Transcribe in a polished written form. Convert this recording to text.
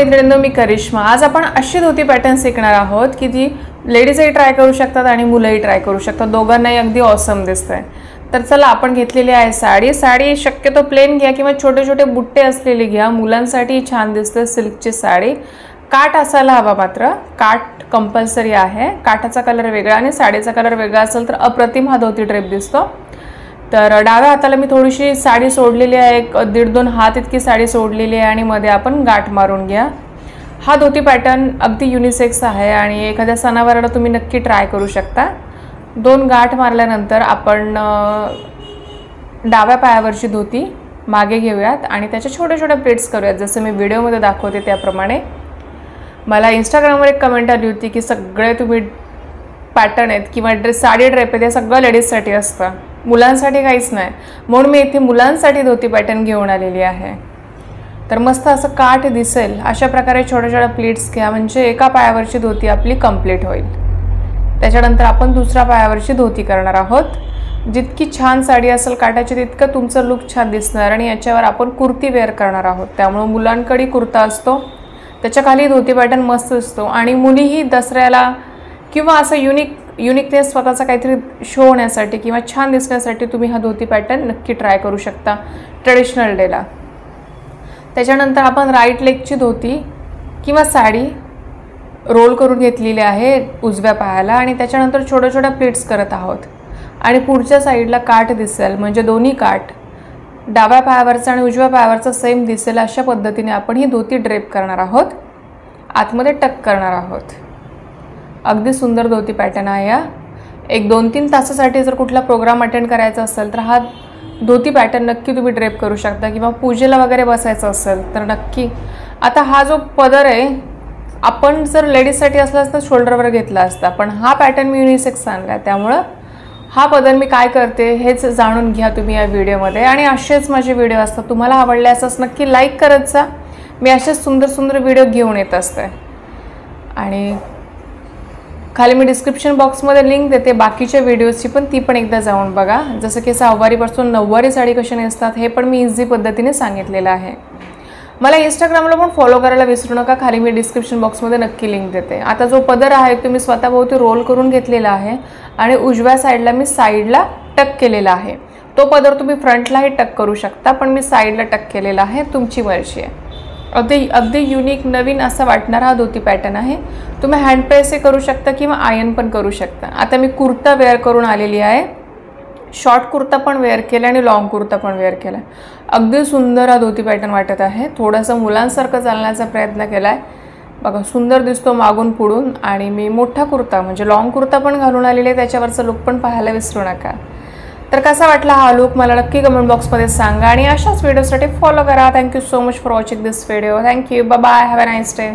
मैत्रिणींनो, मी करिश्मा। आज आपण अशी धोती पॅटर्न शिकणार आहोत की जी लेडीजही ट्राय करू शकतात आणि मुलंही ट्राय करू शकतात, दोघांनाही अगदी ऑसम दिसतंय। तर चला, आपण घेतलेली आहे साडी शक्यतो प्लेन घ्या किंवा छोटे छोटे बुट्टे असलेली घ्या, मुलांसाठी छान दिसते सिल्कची साडी। काठ असायला हवा, मात्र काठ कंपल्सरी आहे। काठाचा कलर वेगळा आणि साडीचा कलर वेगळा असेल तर अप्रतिम हा धोती ड्रेप दिसतो। तर डाव्या हाताला मी थोडीशी साडी सोडलेली आहे, 1.5-2 हात इतकी साडी सोडलेली आहे आणि मध्ये आपण गाठ मारून घ्या। हा धोती पॅटर्न अगदी युनिसेक्स आहे आणि एखाद्या सणावाराला तुम्ही नक्की ट्राय करू शकता। 2 गाठ मारल्यानंतर आपण डाव्या पायावरची धोती मागे घेऊयात आणि त्याच्या छोट्या छोट्या प्लेट्स करूयात, जसं मी व्हिडिओमध्ये दाखवते त्याप्रमाणे। मला इंस्टाग्रामवर एक कमेंट आली होती की सगळे तुम्ही पॅटर्न आहेत किंवा साडी ड्रेप आहे ते सगळं लेडीजसाठी असतं, मुलांसाठी काहीच नाही, म्हणून मी इथे मुलांसाठी धोती पॅटर्न घेऊन आलेली आहे। तर मस्त असं काठ दिसेल अशा प्रकारे छोट्या छोट्या प्लेट्स घ्या, म्हणजे एका पायावरची धोती आपली कंप्लीट होईल। त्याच्यानंतर आपण दुसऱ्या पायावरची धोती करणार आहोत। जितकी छान साडी असेल काठाची तितकं तुमचं लुक छान दिसणार आणि याच्यावर आपण कुर्ती वेअर करणार आहोत, त्यामुळे मुलांकडे कुर्ता असतो, त्याच्या खाली धोती पॅटर्न मस्त दिसतो आणि मुलीही दसऱ्याला किंवा असं युनिकनेस स्वतःचा काहीतरी शो होण्यासाठी किंवा छान दिसण्यासाठी तुम्ही हा धोती पॅटर्न नक्की ट्राय करू शकता ट्रेडिशनल डेला। त्याच्यानंतर आपण राईट लेगची धोती किंवा साडी रोल करून घेतलेली आहे उजव्या पायाला आणि त्याच्यानंतर छोट्या छोट्या प्लेट्स करत आहोत आणि पुढच्या साईडला काठ दिसेल, म्हणजे दोन्ही काठ डाव्या पायावरचा आणि उजव्या पायावरचा सेम दिसेल अशा पद्धतीने आपण ही धोती ड्रेप करणार आहोत, आतमध्ये टक करणार आहोत। अगदी सुंदर धोती पॅटर्न आहे हा। एक 2-3 तासासाठी जर कुठला प्रोग्राम अटेंड करायचा असेल तर हा धोती पॅटर्न नक्की तुम्ही ड्रेप करू शकता किंवा पूजेला वगैरे बसायचं असेल तर नक्की। आता हा जो पदर आहे आपण जर लेडीजसाठी असला असता शोल्डरवर घेतला असता, पण हा पॅटर्न मी युनिसेक्स आणला, त्यामुळं हा पदर मी काय करते हेच जाणून घ्या तुम्ही या व्हिडिओमध्ये। आणि असेच माझे व्हिडिओ असतात, तुम्हाला आवडले असल्यास नक्की लाईक करत जा, मी असेच सुंदर सुंदर व्हिडिओ घेऊन येत असते। आणि खाली मी डिस्क्रिप्शन बॉक्समध्ये लिंक देते बाकीच्या व्हिडिओजची, पण ती पण एकदा जाऊन बघा, जसं की सहावारीपासून नऊवारी साडी कशी नेसतात हे पण मी इझी पद्धतीने सांगितलेलं आहे। मला इंस्टाग्रामला पण फॉलो करायला विसरू नका, खाली मी डिस्क्रिप्शन बॉक्समध्ये नक्की लिंक देते। आता जो पदर आहे तो मी स्वतःभोवती रोल करून घेतलेला आहे आणि उजव्या साईडला मी साईडला टक केलेला आहे। तो पदर तुम्ही फ्रंटलाही टक करू शकता, पण मी साईडला टक केलेला आहे, तुमची मर्जी आहे। अगदी युनिक नवीन असं वाटणारा हा धोती पॅटर्न आहे। तुम्ही हँड प्रेसही करू शकता किंवा आयन पण करू शकता। आता मी कुर्ता वेअर करून आलेली आहे, शॉर्ट कुर्ता पण वेअर केला आणि लॉंग कुर्ता पण वेअर केला। अगदी सुंदर हा धोती पॅटर्न वाटत आहे, थोडंसं मुलांसारखं चालण्याचा प्रयत्न केला आहे, बघा सुंदर दिसतो मागून पुढून। आणि मी मोठा कुर्ता म्हणजे लॉंग कुर्ता पण घालून आलेले आहे, त्याच्यावरचा लुक पण पाहायला विसरू नका। तर कसा वाटला हा लुक मला नक्की कमेंट बॉक्समध्ये सांगा आणि अशाच व्हिडिओसाठी फॉलो करा। Thank you so much for watching this video. Thank you, bye bye, have a nice day.